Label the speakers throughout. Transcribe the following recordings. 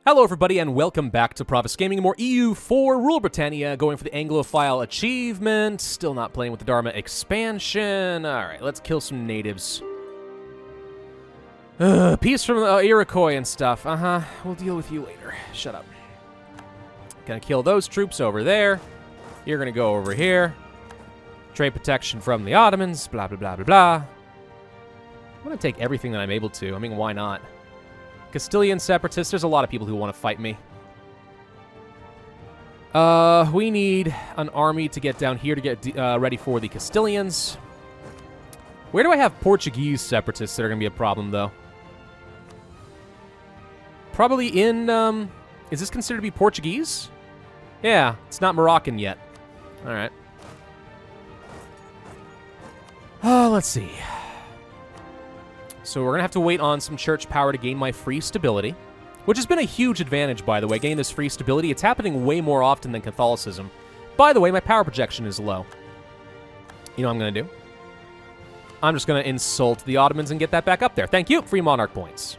Speaker 1: Hello everybody and welcome back to Pravus Gaming. More EU4 Rule Britannia, going for the Anglophile achievement. Still not playing with the Dharma expansion. Alright, let's kill some natives. Peace from the Iroquois and stuff. We'll deal with you later. Shut up. Gonna kill those troops over there. You're gonna go over here. Trade protection from the Ottomans. Blah, blah, blah, blah, blah. I'm gonna take everything that I'm able to. I mean, why not? Castilian separatists, there's a lot of people who want to fight me. We need an army to get down here to get ready for the Castilians. Where do I have Portuguese separatists that are going to be a problem, though? Probably in, is this considered to be Portuguese? Yeah, it's not Moroccan yet. Alright. Let's see. So we're going to have to wait on some church power to gain my free stability, which has been a huge advantage, by the way, getting this free stability. It's happening way more often than Catholicism. By the way, my power projection is low. You know what I'm going to do? I'm just going to insult the Ottomans and get that back up there. Thank you. Free monarch points.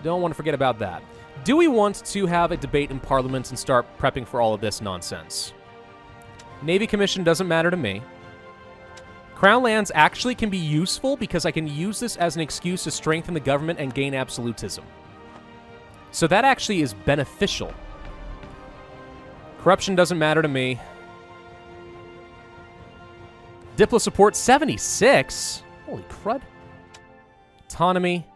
Speaker 1: Don't want to forget about that. Do we want to have a debate in Parliament and start prepping for all of this nonsense? Navy Commission doesn't matter to me. Crown lands actually can be useful because I can use this as an excuse to strengthen the government and gain absolutism. So that actually is beneficial. Corruption doesn't matter to me. Diplo support 76? Holy crud. Autonomy.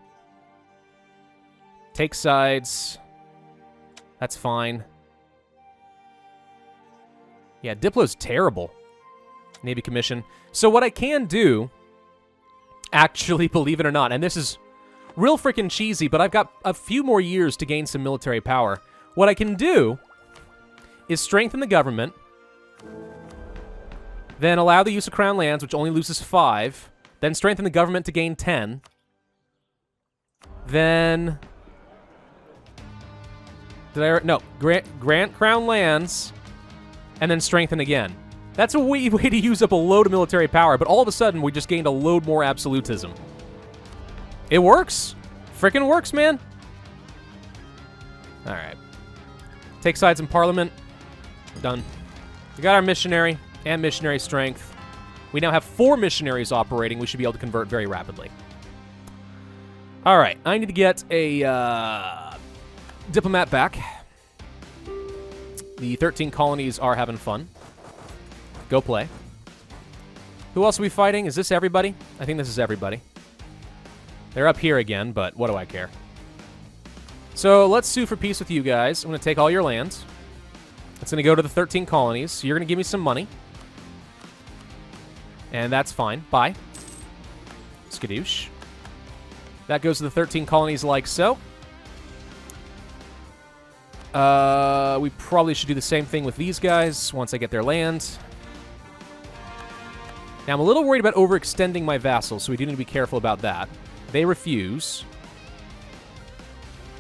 Speaker 1: Take sides. That's fine. Yeah, Diplo's terrible. Navy Commission. So what I can do, actually, believe it or not, and this is real freaking cheesy, but I've got a few more years to gain some military power. What I can do is strengthen the government, then allow the use of crown lands, which only loses 5, then strengthen the government to gain 10, then... grant crown lands, and then strengthen again. That's a way to use up a load of military power, but all of a sudden, we just gained a load more absolutism. It works. Frickin' works, man. Alright. Take sides in Parliament. Done. We got our missionary and missionary strength. We now have 4 missionaries operating. We should be able to convert very rapidly. Alright, I need to get a diplomat back. The 13 colonies are having fun. Go play. Who else are we fighting? Is this everybody? I think this is everybody. They're up here again, but what do I care? So let's sue for peace with you guys. I'm going to take all your land. It's going to go to the 13 colonies. So you're going to give me some money. And that's fine. Bye. Skadoosh. That goes to the 13 colonies like so. We probably should do the same thing with these guys once I get their land. Now, I'm a little worried about overextending my vassals, so we do need to be careful about that. They refuse.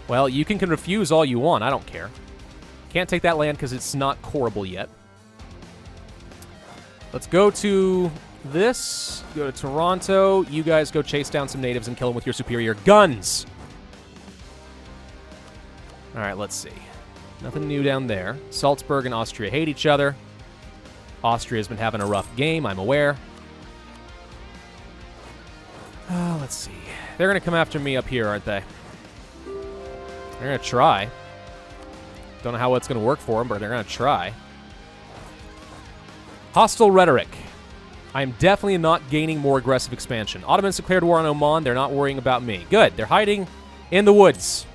Speaker 1: Well, you can refuse all you want. I don't care. Can't take that land because it's not coreable yet. Let's go to this. Go to Toronto. You guys go chase down some natives and kill them with your superior guns. All right, let's see. Nothing new down there. Salzburg and Austria hate each other. Austria's been having a rough game, I'm aware. Let's see. They're going to come after me up here, aren't they? They're going to try. Don't know how it's going to work for them, but they're going to try. Hostile rhetoric. I am definitely not gaining more aggressive expansion. Ottomans declared war on Oman. They're not worrying about me. Good. They're hiding in the woods.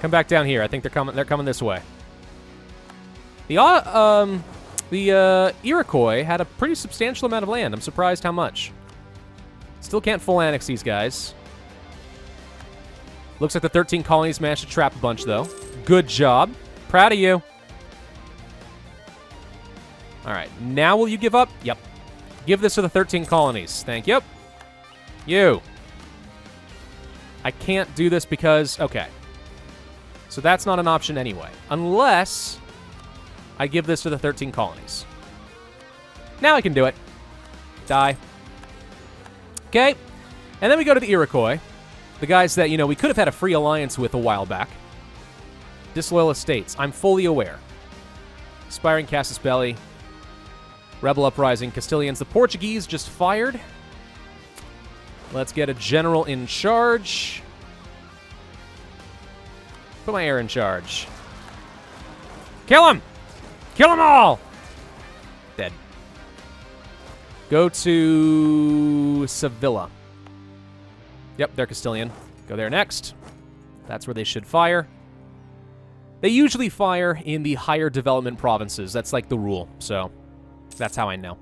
Speaker 1: Come back down here. I think they're coming this way. The Iroquois had a pretty substantial amount of land. I'm surprised how much. Still can't full annex these guys. Looks like the 13 colonies managed to trap a bunch, though. Good job. Proud of you. All right. Now will you give up? Yep. Give this to the 13 colonies. Thank you. You. I can't do this because... Okay. So that's not an option anyway. Unless... I give this to the 13 colonies. Now I can do it. Die. Okay. And then we go to the Iroquois. The guys that, you know, we could have had a free alliance with a while back. Disloyal Estates. I'm fully aware. Aspiring Casus Belli. Rebel Uprising. Castilians. The Portuguese just fired. Let's get a general in charge. Put my heir in charge. Kill him! Kill them all! Dead. Go to Sevilla. Yep, they're Castilian. Go there next. That's where they should fire. They usually fire in the higher development provinces. That's like the rule, so that's how I know.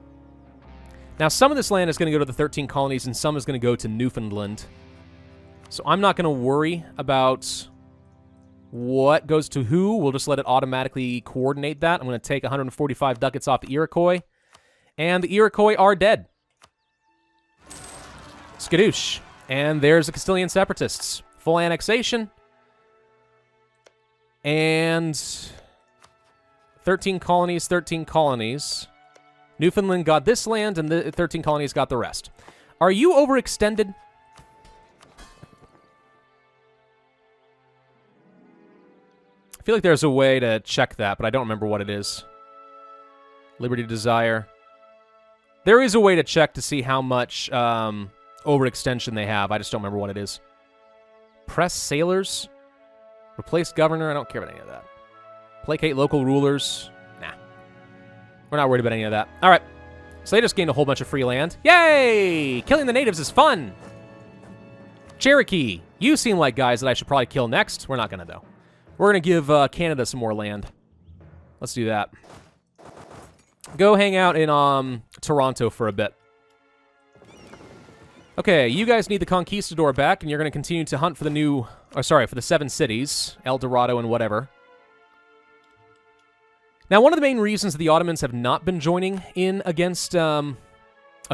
Speaker 1: Now, some of this land is going to go to the 13 colonies, and some is going to go to Newfoundland. So I'm not going to worry about what goes to who. We'll just let it automatically coordinate that. I'm going to take 145 ducats off the Iroquois, and the Iroquois are dead. Skadoosh. And there's the Castilian separatists. Full annexation. And 13 colonies, 13 colonies. Newfoundland got this land, and the 13 colonies got the rest. Are you overextended? I feel like there's a way to check that, but I don't remember what it is. Liberty Desire. There is a way to check to see how much overextension they have. I just don't remember what it is. Press sailors. Replace governor. I don't care about any of that. Placate local rulers. Nah. We're not worried about any of that. All right. So they just gained a whole bunch of free land. Yay! Killing the natives is fun. Cherokee. You seem like guys that I should probably kill next. We're not going to, though. We're going to give Canada some more land. Let's do that. Go hang out in Toronto for a bit. Okay, you guys need the Conquistador back, and you're going to continue to hunt for the new... Oh, sorry, for the 7 cities. El Dorado and whatever. Now, one of the main reasons the Ottomans have not been joining in against a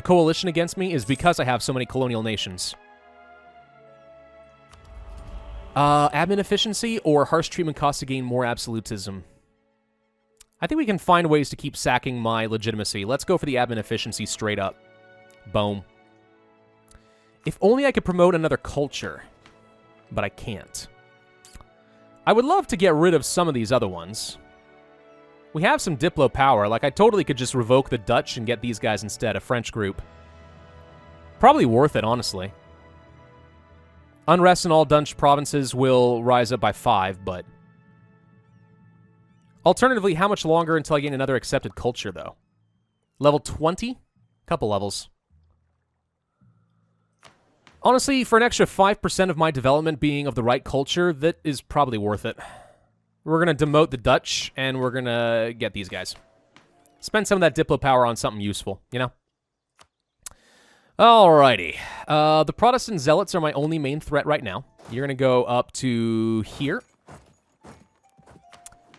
Speaker 1: coalition against me is because I have so many colonial nations. Admin efficiency or harsh treatment costs to gain more absolutism. I think we can find ways to keep sacking my legitimacy. Let's go for the admin efficiency straight up. Boom. If only I could promote another culture, but I can't. I would love to get rid of some of these other ones. We have some Diplo power. Like, I totally could just revoke the Dutch and get these guys instead, a French group. Probably worth it, honestly. Unrest in all Dutch provinces will rise up by 5, but... Alternatively, how much longer until I gain another accepted culture, though? Level 20? Couple levels. Honestly, for an extra 5% of my development being of the right culture, that is probably worth it. We're going to demote the Dutch, and we're going to get these guys. Spend some of that Diplo power on something useful, you know? Alrighty. The Protestant Zealots are my only main threat right now. You're going to go up to here.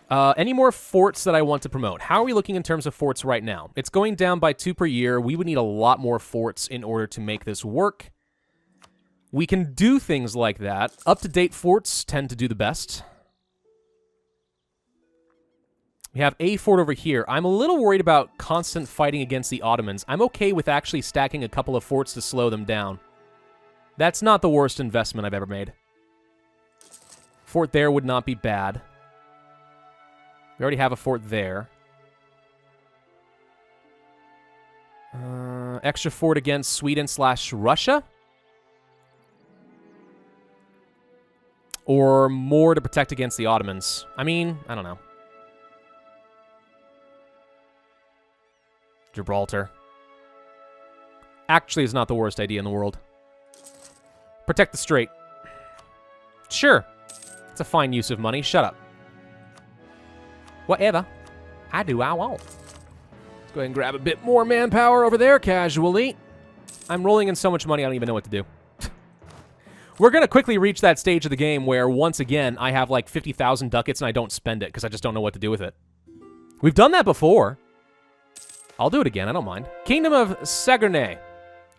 Speaker 1: Any more forts that I want to promote? How are we looking in terms of forts right now? It's going down by 2 per year. We would need a lot more forts in order to make this work. We can do things like that. Up-to-date forts tend to do the best. We have a fort over here. I'm a little worried about constant fighting against the Ottomans. I'm okay with actually stacking a couple of forts to slow them down. That's not the worst investment I've ever made. Fort there would not be bad. We already have a fort there. Extra fort against Sweden/Russia? Or more to protect against the Ottomans? I mean, I don't know. Gibraltar. Actually, is not the worst idea in the world. Protect the Strait. Sure. It's a fine use of money. Shut up. Whatever. I do I want. Let's go ahead and grab a bit more manpower over there casually. I'm rolling in so much money I don't even know what to do. We're going to quickly reach that stage of the game where, once again, I have like 50,000 ducats and I don't spend it because I just don't know what to do with it. We've done that before. I'll do it again, I don't mind. Kingdom of Saguenay.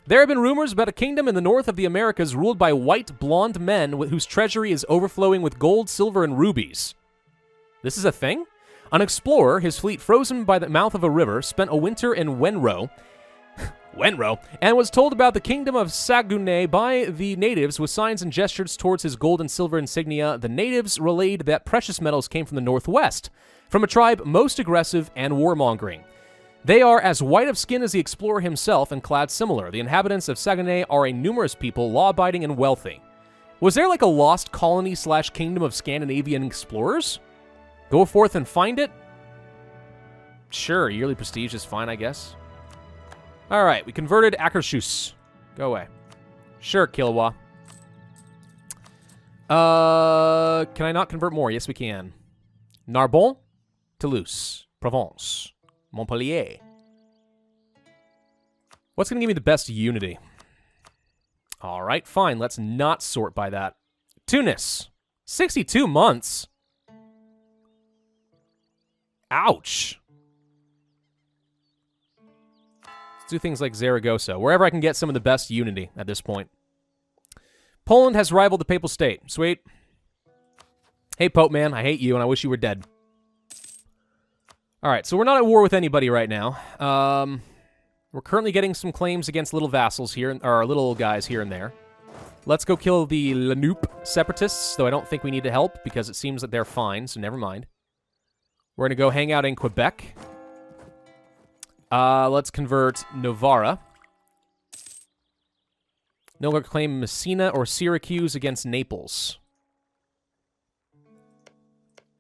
Speaker 1: There have been rumors about a kingdom in the north of the Americas ruled by white, blonde men whose treasury is overflowing with gold, silver, and rubies. This is a thing? An explorer, his fleet frozen by the mouth of a river, spent a winter in Wenro. Wenro, and was told about the kingdom of Saguenay by the natives with signs and gestures towards his gold and silver insignia. The natives relayed that precious metals came from the northwest, from a tribe most aggressive and warmongering. They are as white of skin as the explorer himself and clad similar. The inhabitants of Saguenay are a numerous people, law-abiding and wealthy. Was there like a lost colony / kingdom of Scandinavian explorers? Go forth and find it? Sure, yearly prestige is fine, I guess. All right, we converted Akershus. Go away. Sure, Kilwa. Can I not convert more? Yes, we can. Narbonne, Toulouse, Provence, Montpellier. What's going to give me the best unity? All right, fine. Let's not sort by that. Tunis, 62 months. Ouch. Let's do things like Zaragoza, wherever I can get some of the best unity at this point. Poland has rivaled the Papal State. Sweet. Hey, Pope man, I hate you and I wish you were dead. All right, so we're not at war with anybody right now. We're currently getting some claims against little vassals here, or little guys here and there. Let's go kill the Lenupe separatists, though I don't think we need to help because it seems that they're fine, so never mind. We're going to go hang out in Quebec. Let's convert Novara. No longer claim Messina or Syracuse against Naples.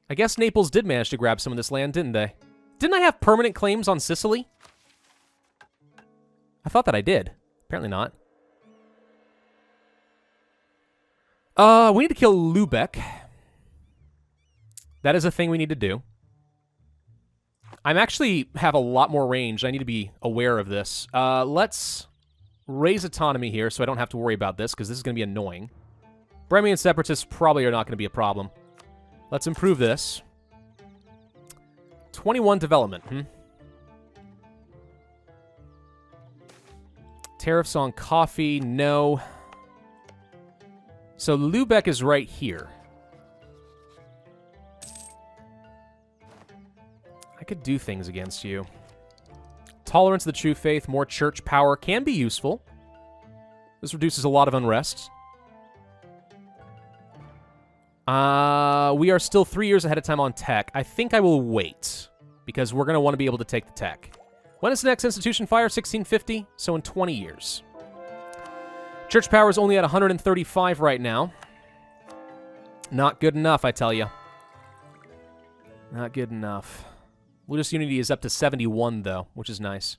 Speaker 1: I guess Naples did manage to grab some of this land, didn't they? Didn't I have permanent claims on Sicily? I thought that I did. Apparently not. We need to kill Lubeck. That is a thing we need to do. I'm actually have a lot more range. I need to be aware of this. Let's raise autonomy here so I don't have to worry about this, because this is going to be annoying. Bremian separatists probably are not going to be a problem. Let's improve this. 21 development, Tariffs on coffee, no. So Lubeck is right here. I could do things against you. Tolerance of the true faith, more church power can be useful. This reduces a lot of unrest. We are still 3 years ahead of time on tech. I think I will wait, because we're going to want to be able to take the tech. When is the next institution fire? 1650, so in 20 years. Church power is only at 135 right now. Not good enough, I tell you. Not good enough. Ludus Unity is up to 71, though, which is nice.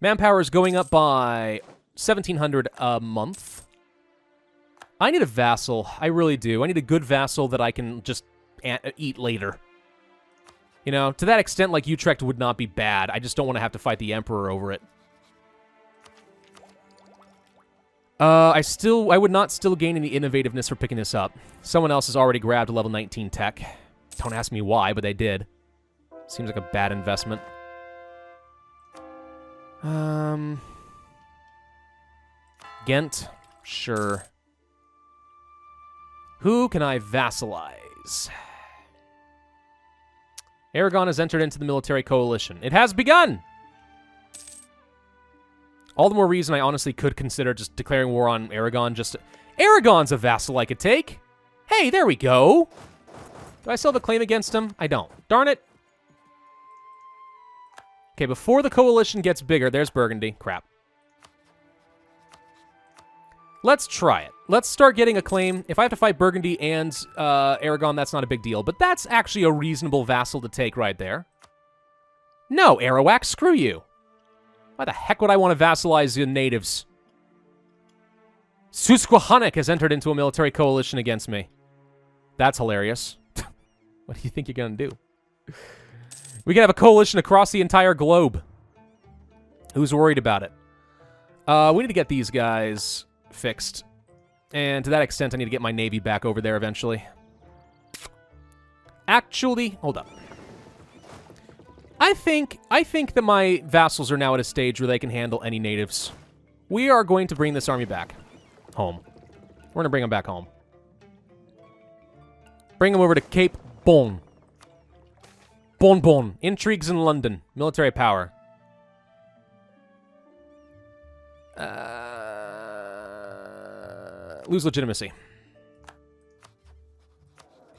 Speaker 1: Manpower is going up by 1,700 a month. I need a vassal. I really do. I need a good vassal that I can just eat later. You know, to that extent, like, Utrecht would not be bad. I just don't want to have to fight the Emperor over it. I would not still gain any innovativeness for picking this up. Someone else has already grabbed level 19 tech. Don't ask me why, but they did. Seems like a bad investment. Ghent? Sure. Who can I vassalize? Aragon has entered into the military coalition. It has begun! All the more reason I honestly could consider just declaring war on Aragon. Aragon's a vassal I could take! Hey, there we go! Do I still have a claim against him? I don't. Darn it! Okay, before the coalition gets bigger, there's Burgundy. Crap. Let's try it. Let's start getting a claim. If I have to fight Burgundy and Aragon, that's not a big deal. But that's actually a reasonable vassal to take right there. No, Arawak, screw you. Why the heck would I want to vassalize the natives? Susquehannock has entered into a military coalition against me. That's hilarious. What do you think you're going to do? We can have a coalition across the entire globe. Who's worried about it? We need to get these guys fixed. And to that extent, I need to get my navy back over there eventually. Actually, hold up. I think that my vassals are now at a stage where they can handle any natives. We are going to bring this army back home. We're going to bring them back home. Bring them over to Cape Bon. Bon. Intrigues in London. Military power. lose legitimacy.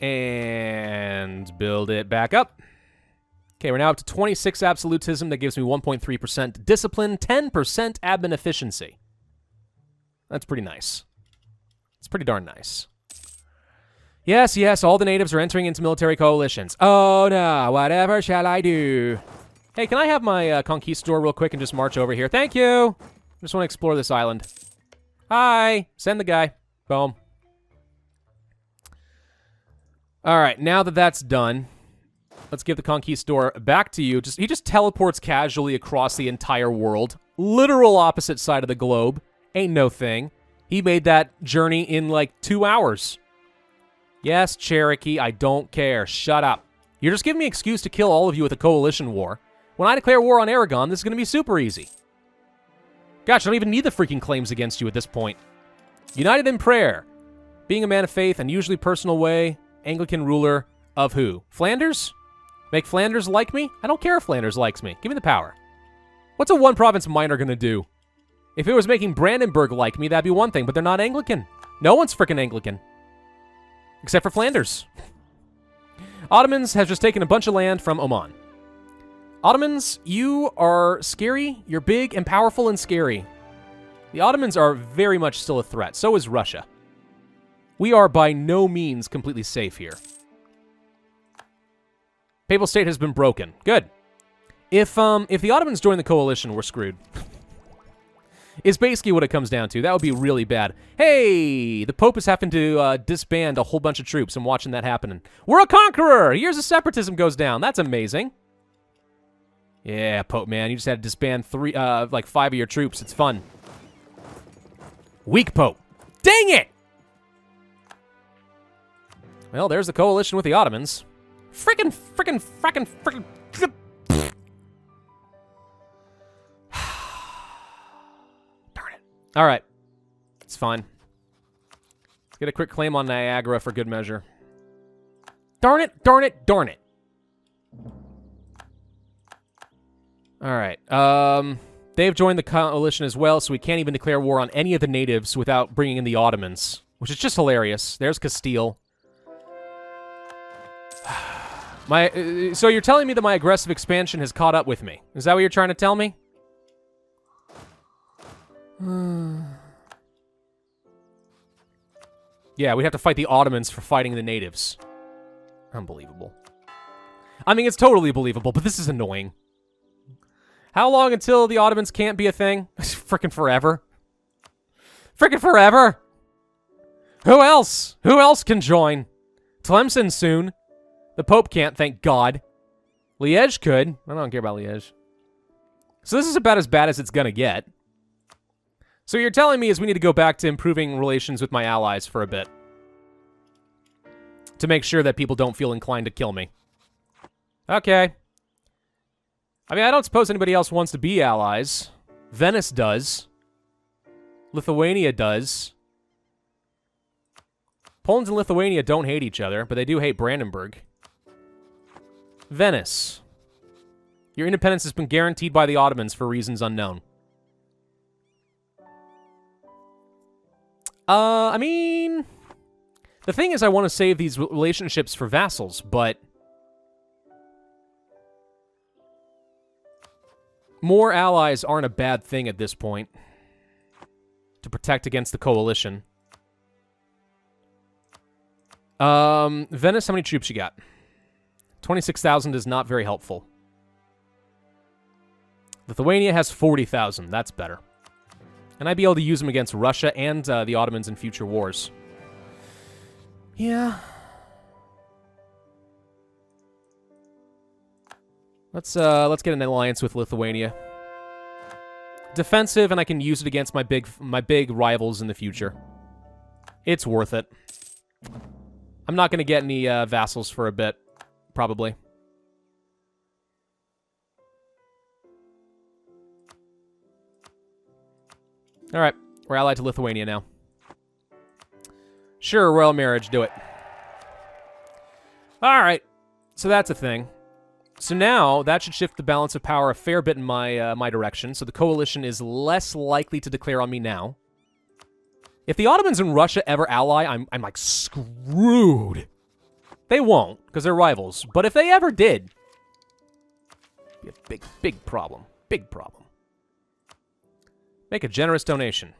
Speaker 1: And build it back up. Okay, we're now up to 26 absolutism. That gives me 1.3% discipline, 10% admin efficiency. That's pretty nice. It's pretty darn nice. Yes, yes, all the natives are entering into military coalitions. Oh no, whatever shall I do? Hey, can I have my conquistador real quick and just march over here? Thank you! I just want to explore this island. Hi! Send the guy. Boom. Alright, now that that's done, let's give the conquistador back to you. He just teleports casually across the entire world. Literal opposite side of the globe. Ain't no thing. He made that journey in like 2 hours. Yes, Cherokee, I don't care. Shut up. You're just giving me an excuse to kill all of you with a coalition war. When I declare war on Aragon, this is going to be super easy. Gosh, I don't even need the freaking claims against you at this point. United in prayer. Being a man of faith, unusually personal way. Anglican ruler of who? Flanders? Make Flanders like me? I don't care if Flanders likes me. Give me the power. What's a one-province minor going to do? If it was making Brandenburg like me, that'd be one thing, but they're not Anglican. No one's freaking Anglican. Except for Flanders. Ottomans have just taken a bunch of land from Oman. Ottomans, you are scary. You're big and powerful and scary. The Ottomans are very much still a threat. So is Russia. We are by no means completely safe here. Papal state has been broken. Good. If the Ottomans join the coalition, we're screwed. Is basically what it comes down to. That would be really bad. Hey, the Pope is having to disband a whole bunch of troops. I'm watching that happening. We're a conqueror! Years of separatism goes down. That's amazing. Yeah, Pope, man. You just had to disband like 5 of your troops. It's fun. Weak Pope. Dang it! Well, there's the coalition with the Ottomans. Frickin'. Darn it. All right. It's fine. Let's get a quick claim on Niagara for good measure. Darn it, darn it, darn it. All right. They've joined the coalition as well, so we can't even declare war on any of the natives without bringing in the Ottomans, which is just hilarious. There's Castile. So you're telling me that my aggressive expansion has caught up with me? Is that what you're trying to tell me? Yeah, we have to fight the Ottomans for fighting the natives. Unbelievable. I mean, it's totally believable, but this is annoying. How long until the Ottomans can't be a thing? Frickin' forever. Frickin' forever! Who else? Who else can join? Tlemcen soon. The Pope can't, thank God. Liège could. I don't care about Liège. So this is about as bad as it's gonna get. So what you're telling me is we need to go back to improving relations with my allies for a bit. To make sure that people don't feel inclined to kill me. Okay. I mean, I don't suppose anybody else wants to be allies. Venice does. Lithuania does. Poland and Lithuania don't hate each other, but they do hate Brandenburg. Venice. Your independence has been guaranteed by the Ottomans for reasons unknown. I mean... The thing is, I want to save these relationships for vassals, but... More allies aren't a bad thing at this point. To protect against the coalition. Venice, how many troops you got? 26,000 is not very helpful. Lithuania has 40,000. That's better. And I'd be able to use them against Russia and the Ottomans in future wars. Yeah. Let's get an alliance with Lithuania. Defensive, and I can use it against my big rivals in the future. It's worth it. I'm not going to get any vassals for a bit, probably. All right, we're allied to Lithuania now. Sure, royal marriage, do it. All right, so that's a thing. So now, that should shift the balance of power a fair bit in my direction, so the coalition is less likely to declare on me now. If the Ottomans and Russia ever ally, I'm like screwed. They won't, because they're rivals. But if they ever did, be a big problem. Big problem. Make a generous donation.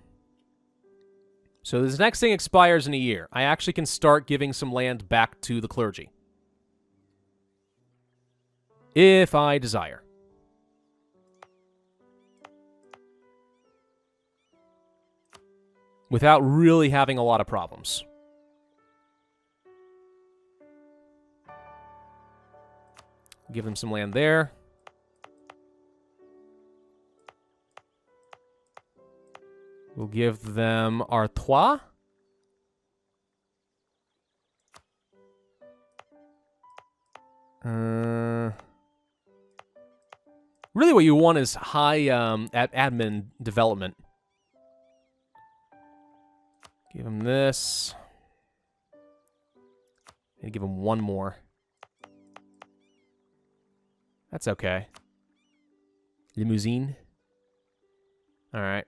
Speaker 1: So this next thing expires in a year. I actually can start giving some land back to the clergy. If I desire. Without really having a lot of problems. Give them some land there. We'll give them Artois. Really what you want is high admin development. Give him this. And give him one more. That's okay. Limousine. Alright.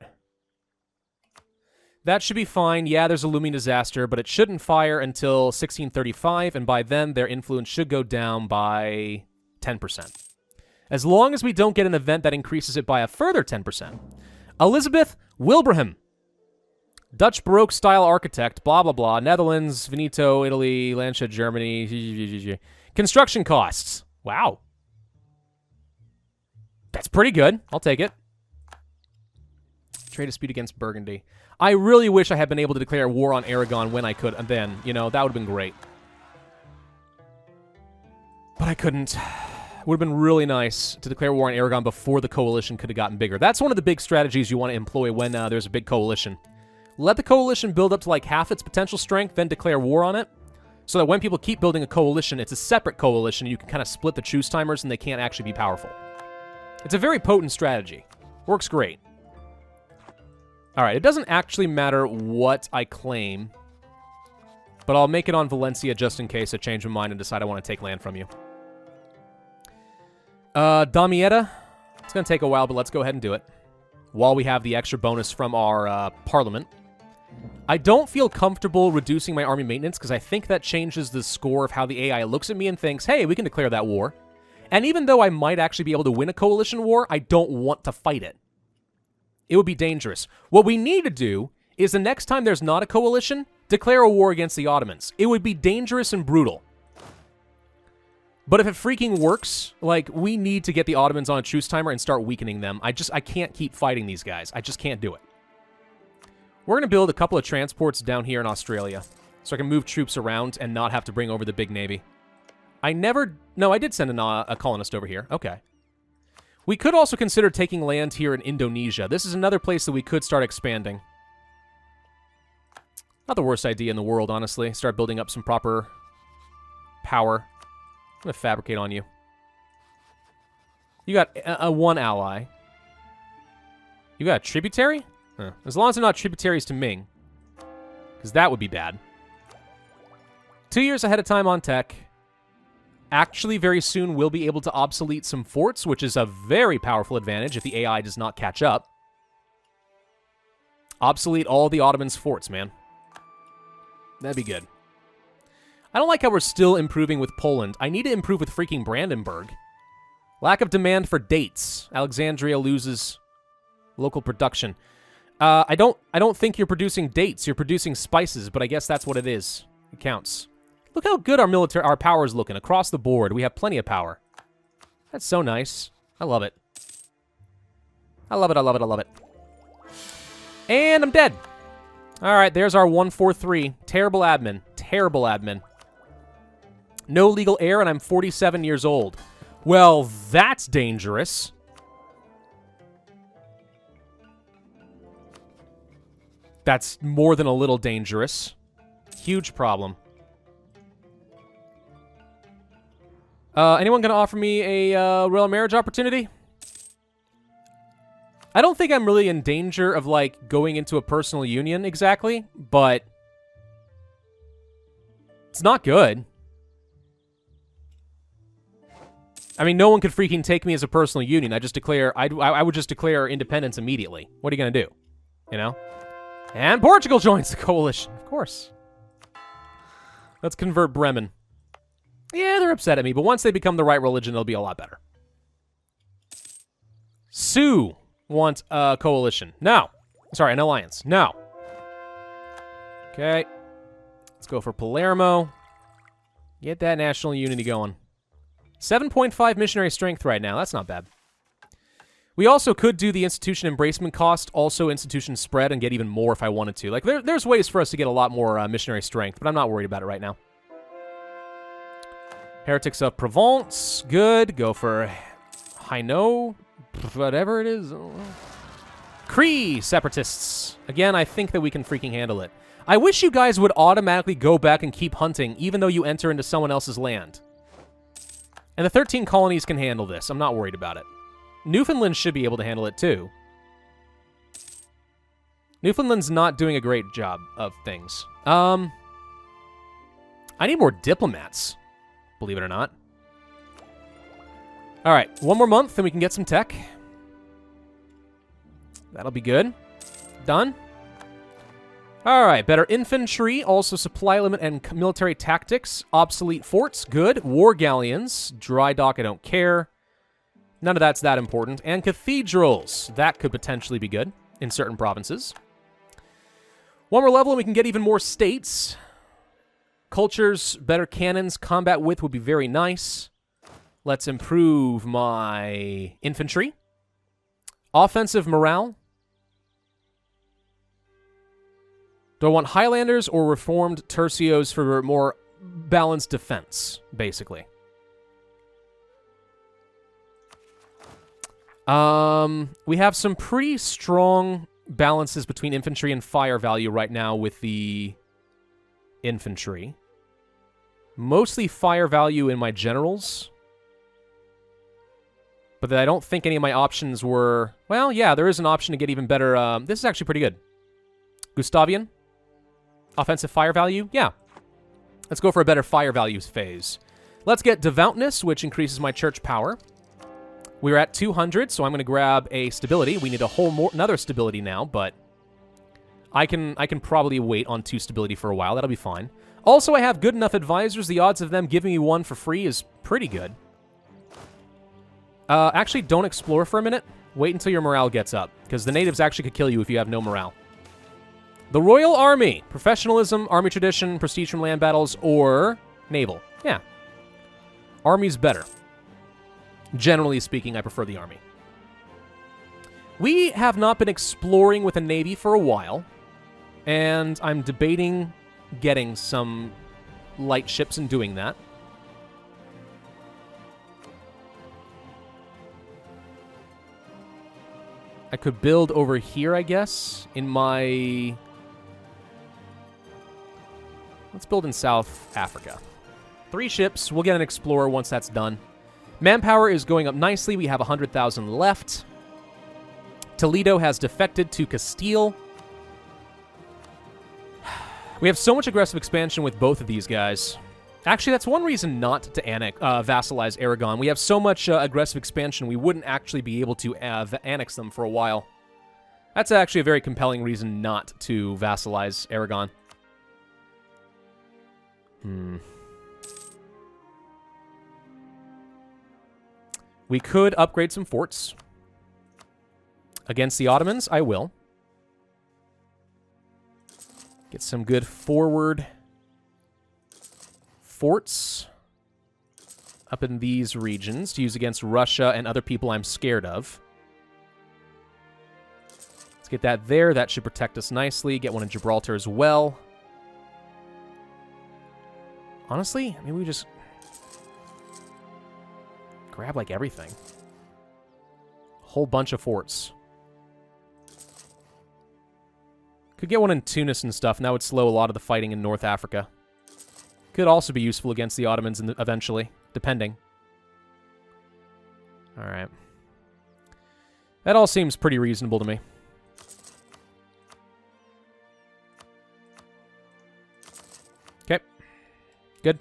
Speaker 1: That should be fine. Yeah, there's a looming disaster, but it shouldn't fire until 1635, and by then their influence should go down by 10%. As long as we don't get an event that increases it by a further 10%. Elizabeth Wilbraham. Dutch Baroque-style architect, blah, blah, blah. Netherlands, Veneto, Italy, Lancia, Germany. Construction costs. Wow. That's pretty good. I'll take it. Trade dispute against Burgundy. I really wish I had been able to declare war on Aragon when I could, and then, you know, that would have been great. But I couldn't. It would have been really nice to declare war on Aragon before the coalition could have gotten bigger. That's one of the big strategies you want to employ when there's a big coalition. Let the coalition build up to like half its potential strength, then declare war on it, so that when people keep building a coalition, it's a separate coalition, and you can kind of split the truce timers, and they can't actually be powerful. It's a very potent strategy. Works great. Alright, it doesn't actually matter what I claim, but I'll make it on Valencia just in case I change my mind and decide I want to take land from you. Damietta. It's going to take a while, but let's go ahead and do it. While we have the extra bonus from our parliament. I don't feel comfortable reducing my army maintenance because I think that changes the score of how the AI looks at me and thinks, hey, we can declare that war. And even though I might actually be able to win a coalition war, I don't want to fight it. It would be dangerous. What we need to do is the next time there's not a coalition, declare a war against the Ottomans. It would be dangerous and brutal. But if it freaking works, like, we need to get the Ottomans on a truce timer and start weakening them. I can't keep fighting these guys. I just can't do it. We're going to build a couple of transports down here in Australia so I can move troops around and not have to bring over the big navy. No, I did send a colonist over here. Okay. We could also consider taking land here in Indonesia. This is another place that we could start expanding. Not the worst idea in the world, honestly. Start building up some proper power. I'm going to fabricate on you. You got a one ally. You got a tributary? Huh. As long as they're not tributaries to Ming. Because that would be bad. 2 years ahead of time on tech. Actually, very soon, we'll be able to obsolete some forts, which is a very powerful advantage if the AI does not catch up. Obsolete all the Ottomans' forts, man. That'd be good. I don't like how we're still improving with Poland. I need to improve with freaking Brandenburg. Lack of demand for dates. Alexandria loses local production. I don't think you're producing dates. You're producing spices, but I guess that's what it is. It counts. Look how good our power is looking across the board. We have plenty of power. That's so nice. I love it. I love it, I love it, I love it. And I'm dead. All right, there's our 143. Terrible admin. Terrible admin. No legal heir, and I'm 47 years old. Well, that's dangerous. That's more than a little dangerous. Huge problem. Anyone gonna offer me a royal marriage opportunity? I don't think I'm really in danger of, like, going into a personal union exactly, but it's not good. I mean, no one could freaking take me as a personal union. I would just declare independence immediately. What are you gonna do? You know? And Portugal joins the coalition, of course. Let's convert Bremen. Yeah, they're upset at me, but once they become the right religion, it'll be a lot better. Sioux want a coalition. No. Sorry, an alliance. No. Okay. Let's go for Palermo. Get that national unity going. 7.5 missionary strength right now. That's not bad. We also could do the institution embracement cost, also institution spread, and get even more if I wanted to. Like, there's ways for us to get a lot more missionary strength, but I'm not worried about it right now. Heretics of Provence. Good. Go for Hainaut. Whatever it is. Cree separatists. Again, I think that we can freaking handle it. I wish you guys would automatically go back and keep hunting, even though you enter into someone else's land. And the 13 colonies can handle this. I'm not worried about it. Newfoundland should be able to handle it, too. Newfoundland's not doing a great job of things. I need more diplomats, believe it or not. All right, one more month, and we can get some tech. That'll be good. Done. All right, better infantry, also supply limit and military tactics. Obsolete forts, good. War galleons, dry dock, I don't care. None of that's that important. And cathedrals, that could potentially be good in certain provinces. One more level and we can get even more states. Cultures, better cannons, combat width would be very nice. Let's improve my infantry. Offensive morale. Do I want Highlanders or reformed tercios for more balanced defense, basically? We have some pretty strong balances between infantry and fire value right now with the infantry. Mostly fire value in my generals. But I don't think any of my options were... Well, yeah, there is an option to get even better... this is actually pretty good. Gustavian. Offensive fire value. Yeah. Let's go for a better fire values phase. Let's get devoutness, which increases my church power. We're at 200, so I'm going to grab a stability. We need another stability now, but I can probably wait on 2 stability for a while. That'll be fine. Also, I have good enough advisors. The odds of them giving me 1 for free is pretty good. Actually, don't explore for a minute. Wait until your morale gets up, because the natives actually could kill you if you have no morale. The Royal Army. Professionalism, army tradition, prestige from land battles, or naval. Yeah. Army's better. Generally speaking, I prefer the army. We have not been exploring with a navy for a while, and I'm debating getting some light ships and doing that. I could build over here, I guess, in my... Let's build in South Africa. 3 ships. We'll get an explorer once that's done. Manpower is going up nicely. We have 100,000 left. Toledo has defected to Castile. We have so much aggressive expansion with both of these guys. Actually, that's one reason not to vassalize Aragon. We have so much aggressive expansion, we wouldn't actually be able to annex them for a while. That's actually a very compelling reason not to vassalize Aragon. We could upgrade some forts. Against the Ottomans, I will. Get some good forward forts up in these regions to use against Russia and other people I'm scared of. Let's get that there. That should protect us nicely. Get one in Gibraltar as well. Honestly, maybe we just grab, like, everything. Whole bunch of forts. Could get one in Tunis and stuff, and that would slow a lot of the fighting in North Africa. Could also be useful against the Ottomans eventually, depending. Alright. That all seems pretty reasonable to me. Okay. Good.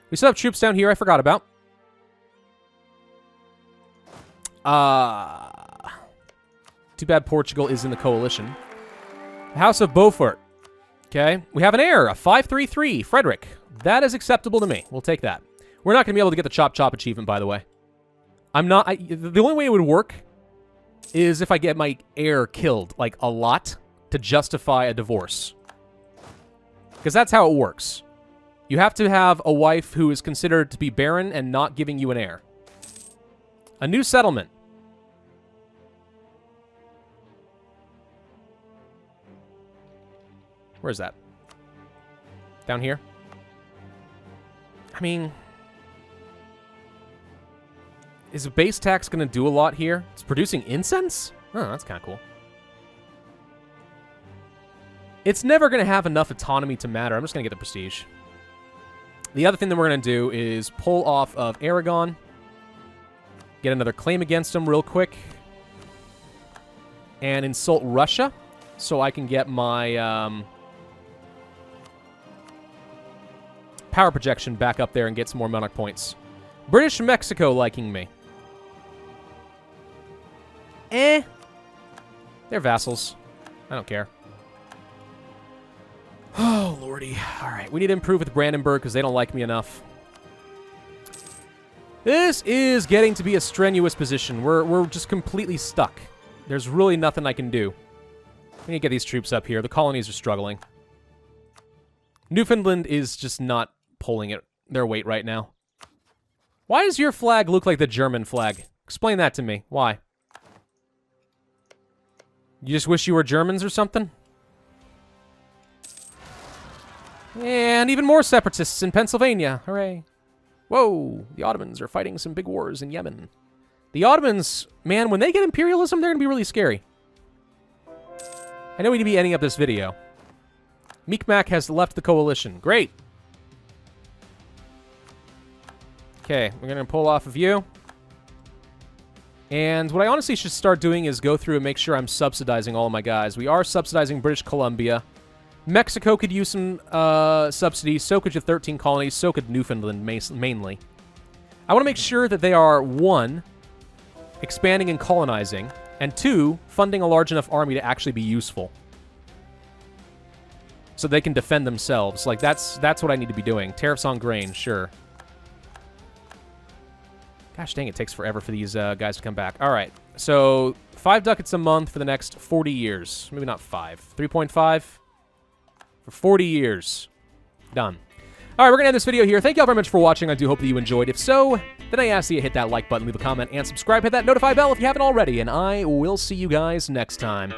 Speaker 1: We still have troops down here I forgot about. Too bad Portugal is in the coalition. House of Beaufort. Okay. We have an heir, a 533, Frederick. That is acceptable to me. We'll take that. We're not going to be able to get the Chop Chop achievement, by the way. The only way it would work is if I get my heir killed, like, a lot to justify a divorce. Because that's how it works. You have to have a wife who is considered to be barren and not giving you an heir. A new settlement. Where is that? Down here? I mean, is a base tax going to do a lot here? It's producing incense? Oh, that's kind of cool. It's never going to have enough autonomy to matter. I'm just going to get the prestige. The other thing that we're going to do is pull off of Aragon. Get another claim against him real quick. And insult Russia. So I can get my power projection back up there and get some more monarch points. British Mexico liking me. They're vassals. I don't care. Oh, lordy. All right, we need to improve with Brandenburg because they don't like me enough. This is getting to be a strenuous position. We're just completely stuck. There's really nothing I can do. We need to get these troops up here. The colonies are struggling. Newfoundland is just not pulling it their weight right now. Why does your flag look like the German flag? Explain that to me. Why? You just wish you were Germans or something? And even more separatists in Pennsylvania. Hooray. Whoa, the Ottomans are fighting some big wars in Yemen. The Ottomans, man, when they get imperialism, they're going to be really scary. I know we need to be ending up this video. Meekmack has left the coalition. Great. Okay, we're going to pull off of you. And what I honestly should start doing is go through and make sure I'm subsidizing all of my guys. We are subsidizing British Columbia. Mexico could use some subsidies. So could your 13 colonies. So could Newfoundland mainly. I want to make sure that they are, 1, expanding and colonizing, and 2, funding a large enough army to actually be useful. So they can defend themselves. Like, that's what I need to be doing. Tariffs on grain, sure. Gosh dang, it takes forever for these guys to come back. All right, so 5 ducats a month for the next 40 years. Maybe not 5. 3.5 for 40 years. Done. All right, we're going to end this video here. Thank you all very much for watching. I do hope that you enjoyed. If so, then I ask that you hit that like button, leave a comment, and subscribe. Hit that notify bell if you haven't already, and I will see you guys next time.